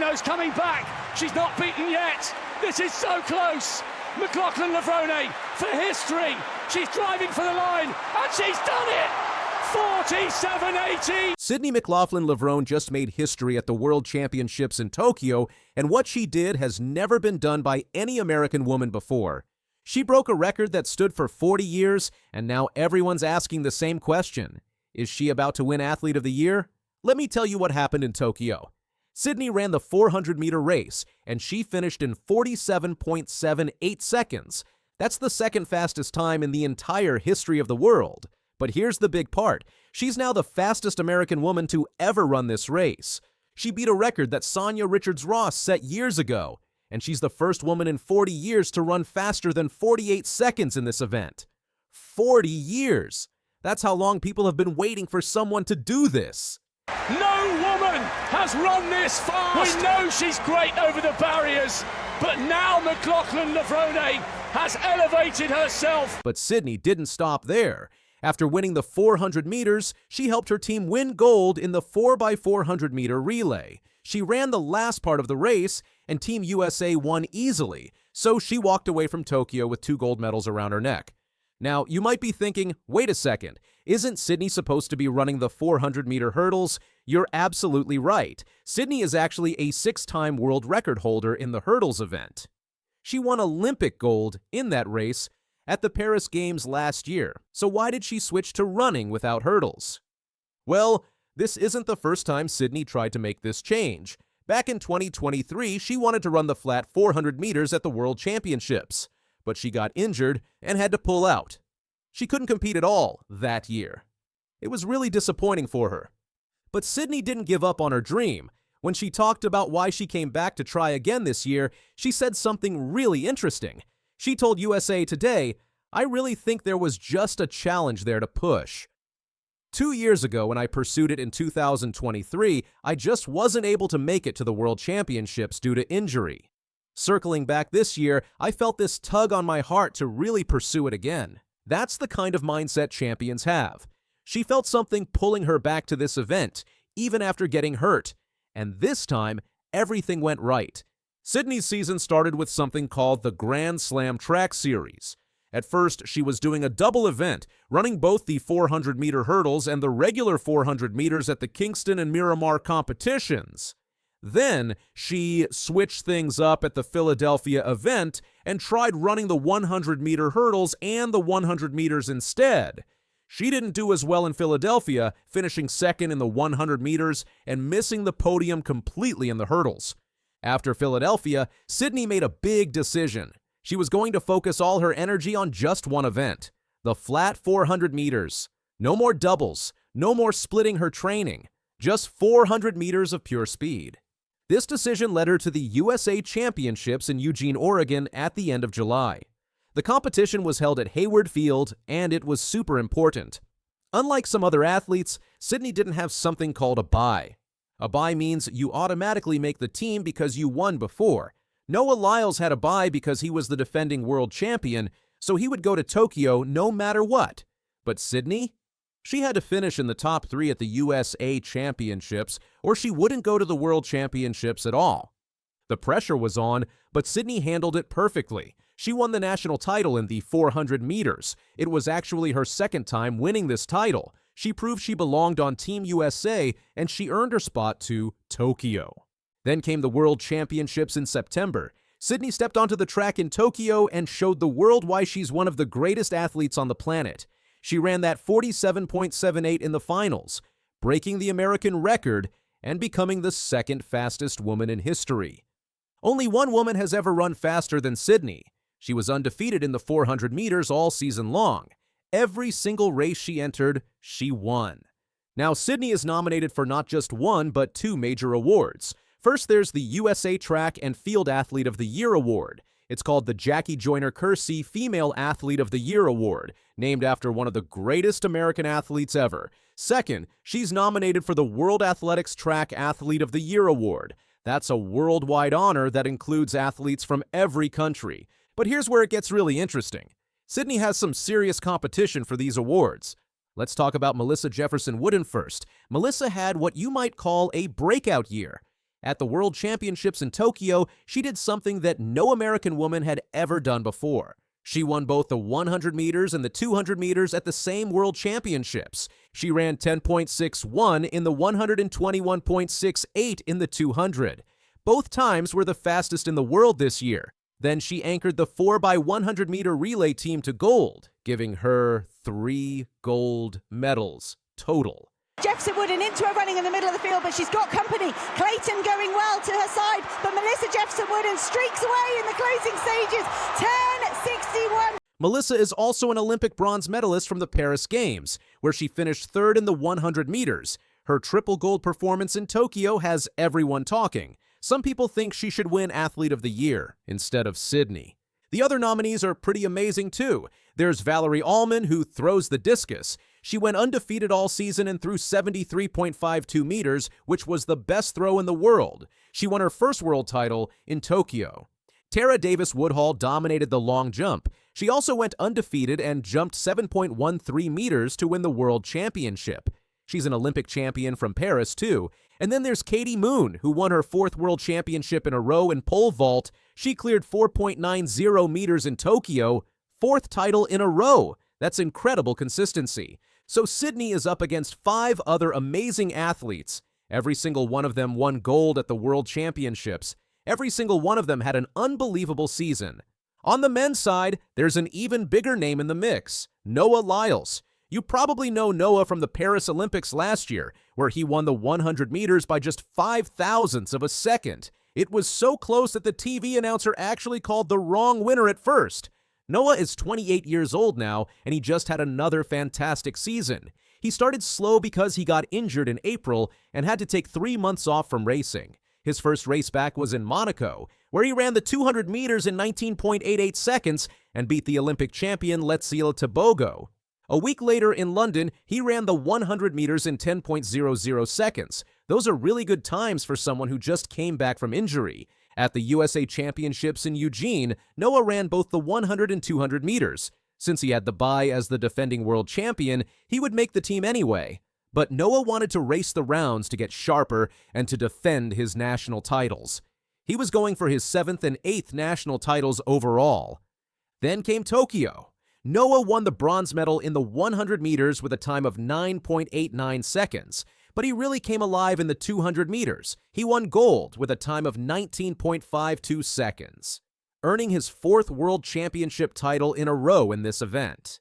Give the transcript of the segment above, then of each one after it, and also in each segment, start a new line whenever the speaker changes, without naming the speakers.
Shadows coming back. She's not beaten yet. This is so close. McLaughlin Levrone for history. She's driving for the line, and she's done it! 47.80!
Sydney McLaughlin Levrone just made history at the World Championships in Tokyo, and what she did has never been done by any American woman before. She broke a record that stood for 40 years, and now everyone's asking the same question. Is she about to win Athlete of the Year? Let me tell you what happened in Tokyo. Sydney ran the 400-meter race, and she finished in 47.78 seconds. That's the second fastest time in the entire history of the world. But here's the big part. She's now the fastest American woman to ever run this race. She beat a record that Sonia Richards-Ross set years ago, and she's the first woman in 40 years to run faster than 48 seconds in this event. 40 years! That's how long people have been waiting for someone to do this.
No woman has run this fast. We know she's great over the barriers, but now McLaughlin Levrone has elevated herself.
But Sydney didn't stop there. After winning the 400 meters, she helped her team win gold in the 4x400 meter relay. She ran the last part of the race, and Team USA won easily, so she walked away from Tokyo with 2 gold medals around her neck. Now, you might be thinking, wait a second, isn't Sydney supposed to be running the 400-meter hurdles? You're absolutely right. Sydney is actually a 6-time world record holder in the hurdles event. She won Olympic gold in that race at the Paris Games last year. So why did she switch to running without hurdles? Well, this isn't the first time Sydney tried to make this change. Back in 2023, she wanted to run the flat 400 meters at the World Championships, but she got injured and had to pull out. She couldn't compete at all that year. It was really disappointing for her. But Sydney didn't give up on her dream. When she talked about why she came back to try again this year, she said something really interesting. She told USA Today, "I really think there was just a challenge there to push. 2 years ago, when I pursued it in 2023, I just wasn't able to make it to the World Championships due to injury. Circling back this year, I felt this tug on my heart to really pursue it again." That's the kind of mindset champions have. She felt something pulling her back to this event, even after getting hurt. And this time, everything went right. Sydney's season started with something called the Grand Slam Track Series. At first, she was doing a double event, running both the 400-meter hurdles and the regular 400 meters at the Kingston and Miramar competitions. Then, she switched things up at the Philadelphia event and tried running the 100-meter hurdles and the 100 meters instead. She didn't do as well in Philadelphia, finishing second in the 100 meters and missing the podium completely in the hurdles. After Philadelphia, Sydney made a big decision. She was going to focus all her energy on just one event, the flat 400 meters. No more doubles, no more splitting her training, just 400 meters of pure speed. This decision led her to the USA Championships in Eugene, Oregon at the end of July. The competition was held at Hayward Field, and it was super important. Unlike some other athletes, Sydney didn't have something called a bye. A bye means you automatically make the team because you won before. Noah Lyles had a bye because he was the defending world champion, so he would go to Tokyo no matter what. But Sydney? She had to finish in the top 3 at the USA Championships, or she wouldn't go to the World Championships at all. The pressure was on, but Sydney handled it perfectly. She won the national title in the 400 meters. It was actually her second time winning this title. She proved she belonged on Team USA, and she earned her spot to Tokyo. Then came the World Championships in September. Sydney stepped onto the track in Tokyo and showed the world why she's one of the greatest athletes on the planet. She ran that 47.78 in the finals, breaking the American record and becoming the second fastest woman in history. Only one woman has ever run faster than Sydney. She was undefeated in the 400 meters all season long. Every single race she entered, she won. Now, Sydney is nominated for not just one, but 2 major awards. First, there's the USA Track and Field Athlete of the Year Award. It's called the Jackie Joyner-Kersee Female Athlete of the Year Award, named after one of the greatest American athletes ever. Second, she's nominated for the World Athletics Track Athlete of the Year Award. That's a worldwide honor that includes athletes from every country. But here's where it gets really interesting. Sydney has some serious competition for these awards. Let's talk about Melissa Jefferson-Wooden first. Melissa had what you might call a breakout year. At the World Championships in Tokyo, she did something that no American woman had ever done before. She won both the 100 meters and the 200 meters at the same World Championships. She ran 10.61 in the 100 and 21.68 in the 200. Both times were the fastest in the world this year. Then she anchored the 4x100 meter relay team to gold, giving her 3 gold medals total.
Jefferson-Wooden into her running in the middle of the field, but she's got company. Clayton going well to her side, but Melissa Jefferson-Wooden streaks away in the closing stages. 10.61.
Melissa is also an Olympic bronze medalist from the Paris Games, where she finished 3rd in the 100 meters. Her triple gold performance in Tokyo has everyone talking. Some people think she should win Athlete of the Year instead of Sydney. The other nominees are pretty amazing too. There's Valarie Allman, who throws the discus. She went undefeated all season and threw 73.52 meters, which was the best throw in the world. She won her first world title in Tokyo. Davis-Woodhall dominated the long jump. She also went undefeated and jumped 7.13 meters to win the world championship. She's an Olympic champion from Paris too. And then there's Katie Moon, who won her 4th world championship in a row in pole vault. She cleared 4.90 meters in Tokyo, 4th title in a row. That's incredible consistency. So Sydney is up against 5 other amazing athletes. Every single one of them won gold at the World Championships. Every single one of them had an unbelievable season. On the men's side, there's an even bigger name in the mix, Noah Lyles. You probably know Noah from the Paris Olympics last year, where he won the 100 meters by just 0.005 of a second. It was so close that the TV announcer actually called the wrong winner at first. Noah is 28 years old now, and he just had another fantastic season. He started slow because he got injured in April and had to take 3 months off from racing. His first race back was in Monaco, where he ran the 200 meters in 19.88 seconds and beat the Olympic champion Letzila Tebogo. A week later in London, he ran the 100 meters in 10.00 seconds. Those are really good times for someone who just came back from injury. At the USA Championships in Eugene, Noah ran both the 100 and 200 meters. Since he had the bye as the defending world champion, he would make the team anyway. But Noah wanted to race the rounds to get sharper and to defend his national titles. He was going for his 7th and 8th national titles overall. Then came Tokyo. Noah won the bronze medal in the 100 meters with a time of 9.89 seconds, but he really came alive in the 200 meters. He won gold with a time of 19.52 seconds, earning his 4th world championship title in a row in this event.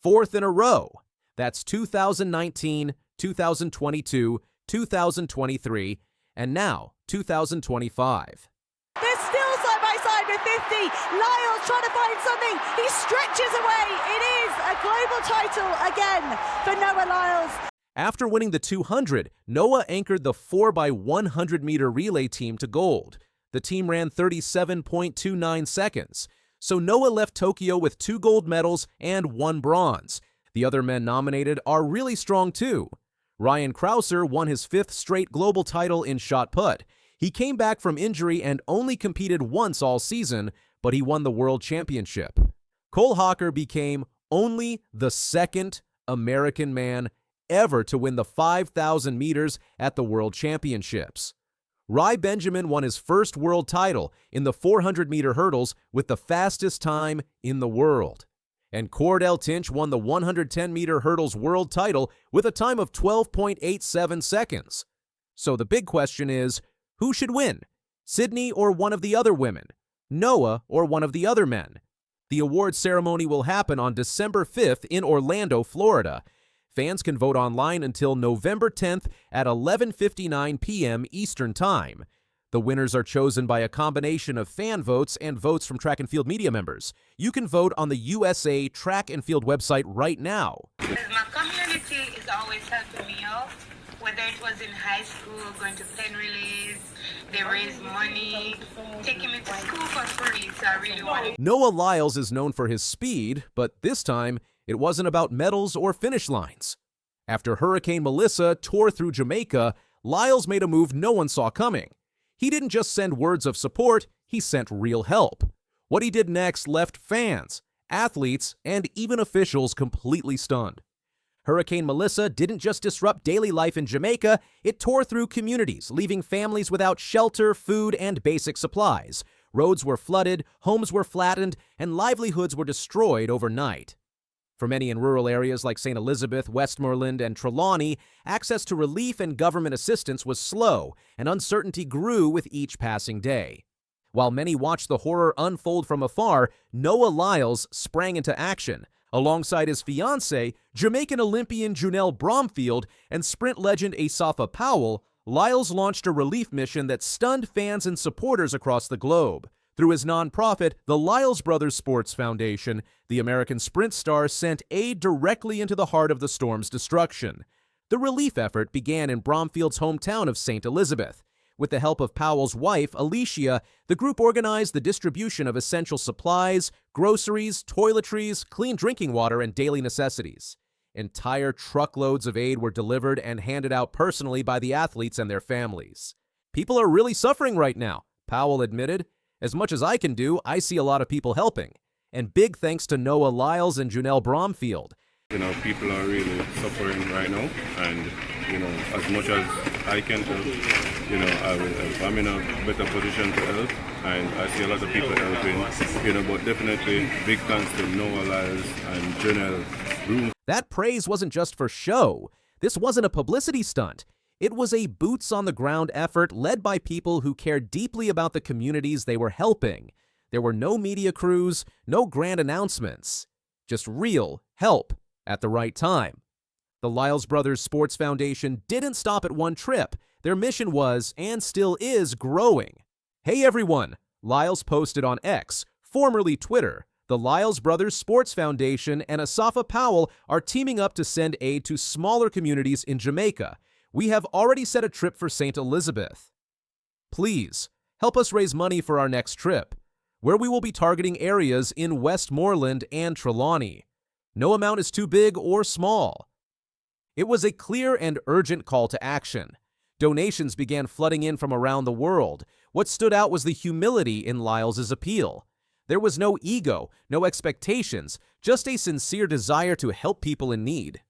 4th in a row. That's 2019, 2022, 2023, and now 2025.
They're still side by side with 50. Lyles trying to find something. He stretches away. It is a global title again for Noah Lyles.
After winning the 200, Noah anchored the 4x100 meter relay team to gold. The team ran 37.29 seconds. So Noah left Tokyo with 2 gold medals and 1 bronze. The other men nominated are really strong too. Ryan Crouser won his 5th straight global title in shot put. He came back from injury and only competed once all season, but he won the World Championship. Cole Hawker became only the 2nd American man ever to win the 5,000 meters at the World Championships. Rai Benjamin won his first world title in the 400-meter hurdles with the fastest time in the world. And Cordell Tinch won the 110-meter hurdles world title with a time of 12.87 seconds. So the big question is, who should win? Sydney or one of the other women? Noah or one of the other men? The awards ceremony will happen on December 5th in Orlando, Florida. Fans can vote online until November 10th at 11:59 p.m. Eastern Time. The winners are chosen by a combination of fan votes and votes from track and field media members. You can vote on the USA Track and Field website right now.
My community is always helping me out, whether it was in high school, going to pen relays, they raise money, taking me to school for free, so I really want to.
Noah Lyles is known for his speed, but this time, it wasn't about medals or finish lines. After Hurricane Melissa tore through Jamaica, Lyles made a move no one saw coming. He didn't just send words of support, he sent real help. What he did next left fans, athletes, and even officials completely stunned. Hurricane Melissa didn't just disrupt daily life in Jamaica, it tore through communities, leaving families without shelter, food, and basic supplies. Roads were flooded, homes were flattened, and livelihoods were destroyed overnight. For many in rural areas like St. Elizabeth, Westmoreland, and Trelawney, access to relief and government assistance was slow, and uncertainty grew with each passing day. While many watched the horror unfold from afar, Noah Lyles sprang into action. Alongside his fiancée, Jamaican Olympian Junelle Bromfield, and sprint legend Asafa Powell, Lyles launched a relief mission that stunned fans and supporters across the globe. Through his nonprofit, the Lyles Brothers Sports Foundation, the American sprint star sent aid directly into the heart of the storm's destruction. The relief effort began in Bromfield's hometown of St. Elizabeth. With the help of Powell's wife, Alicia, the group organized the distribution of essential supplies, groceries, toiletries, clean drinking water, and daily necessities. Entire truckloads of aid were delivered and handed out personally by the athletes and their families. "People are really suffering right now," Powell admitted. "As much as I can do, I see a lot of people helping." And big thanks to Noah Lyles and Junelle Bromfield.
People are really suffering right now, and, as much as I can help, I will help. I'm in a better position to help, and I see a lot of people helping, but definitely big thanks to Noah Lyles and Junelle.
That praise wasn't just for show. This wasn't a publicity stunt. It was a boots-on-the-ground effort led by people who cared deeply about the communities they were helping. There were no media crews, no grand announcements, just real help at the right time. The Lyles Brothers Sports Foundation didn't stop at one trip. Their mission was, and still is, growing. "Hey everyone," Lyles posted on X, formerly Twitter. The Lyles Brothers Sports Foundation and Asafa Powell are teaming up to send aid to smaller communities in Jamaica. We have already set a trip for St. Elizabeth. Please, help us raise money for our next trip, where we will be targeting areas in Westmoreland and Trelawney. No amount is too big or small. It was a clear and urgent call to action. Donations began flooding in from around the world. What stood out was the humility in Lyles' appeal. There was no ego, no expectations, just a sincere desire to help people in need.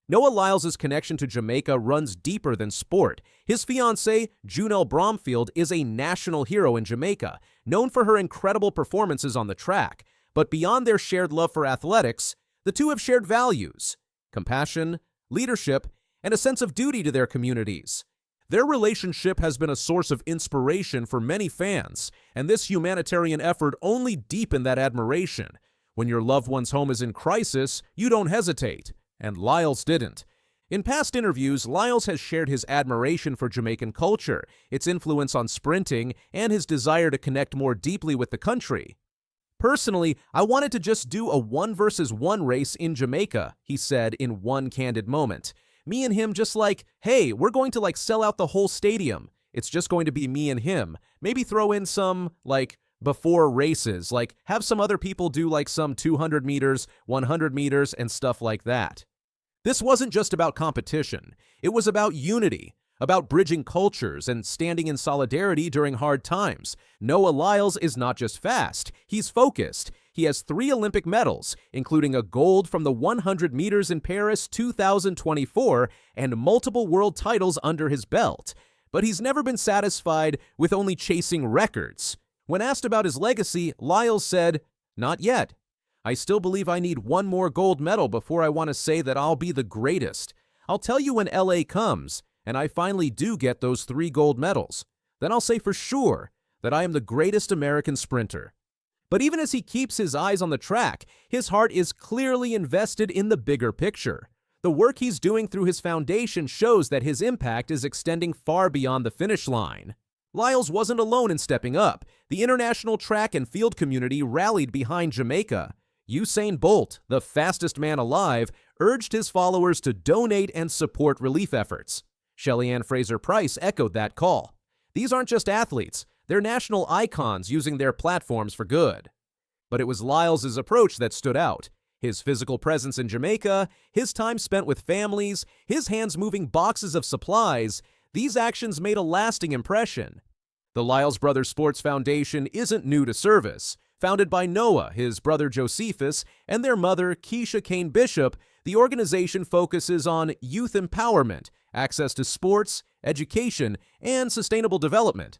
Noah Lyles' connection to Jamaica runs deeper than sport. His fiancée, Junelle Bromfield, is a national hero in Jamaica, known for her incredible performances on the track. But beyond their shared love for athletics, the two have shared values: compassion, leadership, and a sense of duty to their communities. Their relationship has been a source of inspiration for many fans, and this humanitarian effort only deepened that admiration. When your loved one's home is in crisis, you don't hesitate, and Lyles didn't. In past interviews, Lyles has shared his admiration for Jamaican culture, its influence on sprinting, and his desire to connect more deeply with the country. "Personally, I wanted to just do a 1-versus-1 race in Jamaica," he said in one candid moment. "Me and him just hey, we're going to sell out the whole stadium. It's just going to be me and him. Maybe throw in some, before races, have some other people do some 200 meters, 100 meters, and stuff like that." This wasn't just about competition. It was about unity, about bridging cultures and standing in solidarity during hard times. Noah Lyles is not just fast, he's focused. He has 3 Olympic medals, including a gold from the 100 meters in Paris 2024 and multiple world titles under his belt. But he's never been satisfied with only chasing records. When asked about his legacy, Lyles said, "Not yet. I still believe I need 1 more gold medal before I want to say that I'll be the greatest. I'll tell you when LA comes, and I finally do get those 3 gold medals. Then I'll say for sure that I am the greatest American sprinter." But even as he keeps his eyes on the track, his heart is clearly invested in the bigger picture. The work he's doing through his foundation shows that his impact is extending far beyond the finish line. Lyles wasn't alone in stepping up. The international track and field community rallied behind Jamaica. Usain Bolt, the fastest man alive, urged his followers to donate and support relief efforts. Shelly-Ann Fraser-Price echoed that call. These aren't just athletes. They're national icons using their platforms for good. But it was Lyles' approach that stood out. His physical presence in Jamaica, his time spent with families, his hands moving boxes of supplies, these actions made a lasting impression. The Lyles Brothers Sports Foundation isn't new to service. Founded by Noah, his brother Josephus, and their mother, Keisha Kane Bishop, The organization focuses on youth empowerment, access to sports, education, and sustainable development.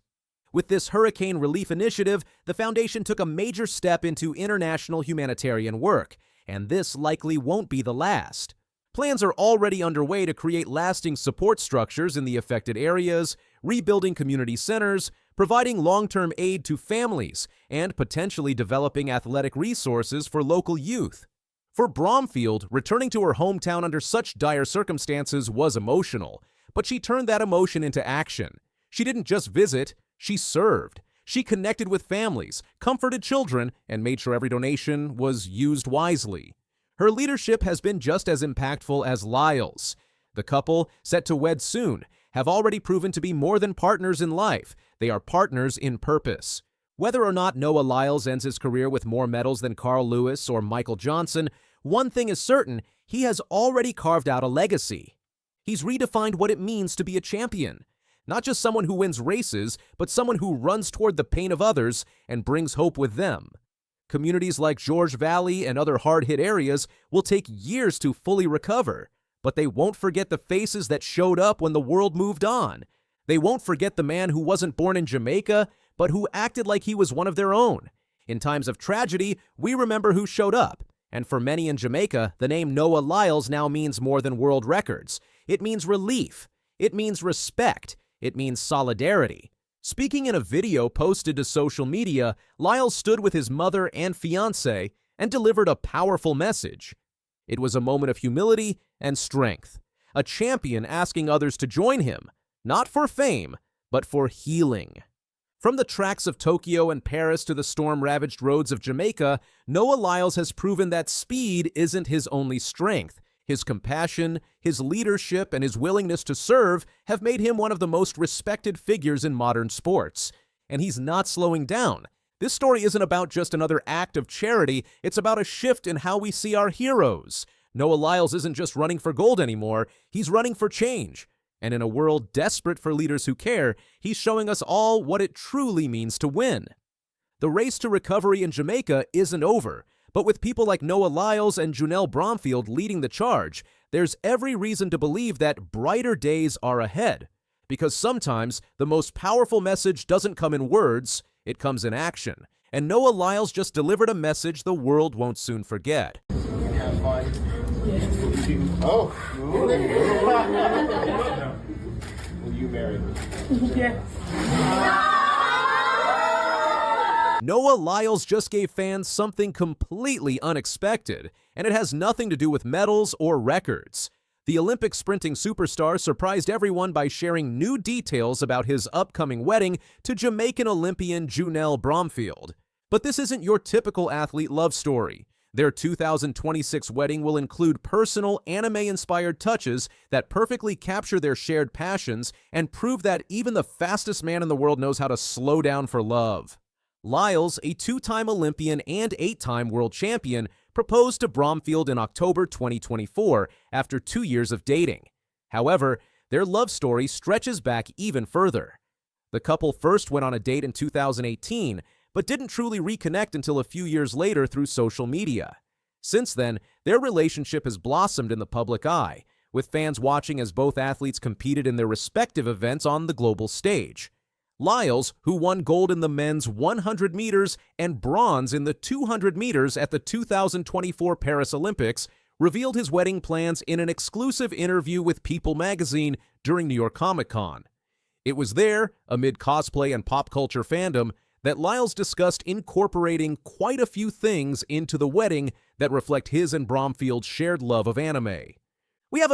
With this hurricane relief initiative, the foundation took a major step into international humanitarian work, and this likely won't be the last. Plans are already underway to create lasting support structures in the affected areas, rebuilding community centers, providing long-term aid to families, and potentially developing athletic resources for local youth. For Bromfield, returning to her hometown under such dire circumstances was emotional, but she turned that emotion into action. She didn't just visit, she served. She connected with families, comforted children, and made sure every donation was used wisely. Her leadership has been just as impactful as Lyle's. The couple, set to wed soon, have already proven to be more than partners in life. They are partners in purpose. Whether or not Noah Lyles ends his career with more medals than Carl Lewis or Michael Johnson, one thing is certain, he has already carved out a legacy. He's redefined what it means to be a champion. Not just someone who wins races, but someone who runs toward the pain of others and brings hope with them. Communities like George Valley and other hard-hit areas will take years to fully recover, but they won't forget the faces that showed up when the world moved on. They won't forget the man who wasn't born in Jamaica, but who acted like he was one of their own. In times of tragedy, we remember who showed up. And for many in Jamaica, the name Noah Lyles now means more than world records. It means relief. It means respect. It means solidarity. Speaking in a video posted to social media, Lyles stood with his mother and fiancé and delivered a powerful message. It was a moment of humility and strength. A champion asking others to join him, not for fame, but for healing. From the tracks of Tokyo and Paris to the storm-ravaged roads of Jamaica, Noah Lyles has proven that speed isn't his only strength. His compassion, his leadership, and his willingness to serve have made him one of the most respected figures in modern sports. And he's not slowing down. This story isn't about just another act of charity, it's about a shift in how we see our heroes. Noah Lyles isn't just running for gold anymore, he's running for change. And in a world desperate for leaders who care, he's showing us all what it truly means to win. The race to recovery in Jamaica isn't over. But with people like Noah Lyles and Junelle Bromfield leading the charge, there's every reason to believe that brighter days are ahead. Because sometimes the most powerful message doesn't come in words, it comes in action. And Noah Lyles just delivered a message the world won't soon forget.
Have fun. Oh. Will you marry me?
Yes.
Noah Lyles just gave fans something completely unexpected, and it has nothing to do with medals or records. The Olympic sprinting superstar surprised everyone by sharing new details about his upcoming wedding to Jamaican Olympian Junelle Bromfield. But this isn't your typical athlete love story. Their 2026 wedding will include personal, anime-inspired touches that perfectly capture their shared passions and prove that even the fastest man in the world knows how to slow down for love. Lyles, a two-time Olympian and eight-time world champion, proposed to Bromfield in October 2024 after 2 years of dating. However, their love story stretches back even further. The couple first went on a date in 2018, but didn't truly reconnect until a few years later through social media. Since then, their relationship has blossomed in the public eye, with fans watching as both athletes competed in their respective events on the global stage. Lyles, who won gold in the men's 100 meters and bronze in the 200 meters at the 2024 Paris Olympics, revealed his wedding plans in an exclusive interview with People magazine during New York Comic-Con. It was there, amid cosplay and pop culture fandom, that Lyles discussed incorporating quite a few things into the wedding that reflect his and Bromfield's shared love of anime. We have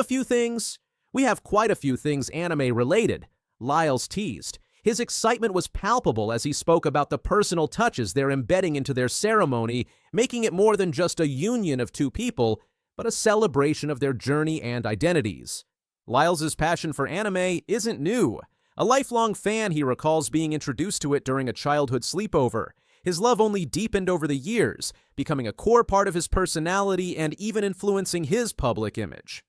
quite a few things anime-related, Lyles teased. His excitement was palpable as he spoke about the personal touches they're embedding into their ceremony, making it more than just a union of two people, but a celebration of their journey and identities. Lyles' passion for anime isn't new. A lifelong fan, he recalls being introduced to it during a childhood sleepover. His love only deepened over the years, becoming a core part of his personality and even influencing his public image.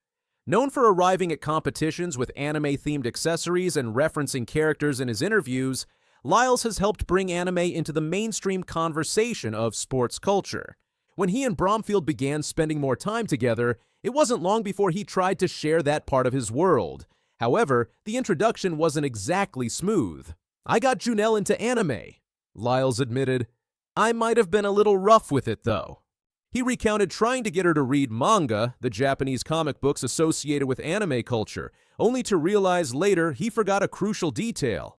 Known for arriving at competitions with anime-themed accessories and referencing characters in his interviews, Lyles has helped bring anime into the mainstream conversation of sports culture. When he and Bromfield began spending more time together, It wasn't long before he tried to share that part of his world. However, the introduction wasn't exactly smooth. "I got Junelle into anime," Lyles admitted. "I might have been a little rough with it, though." He recounted trying to get her to read manga, the Japanese comic books associated with anime culture, only to realize later he forgot a crucial detail.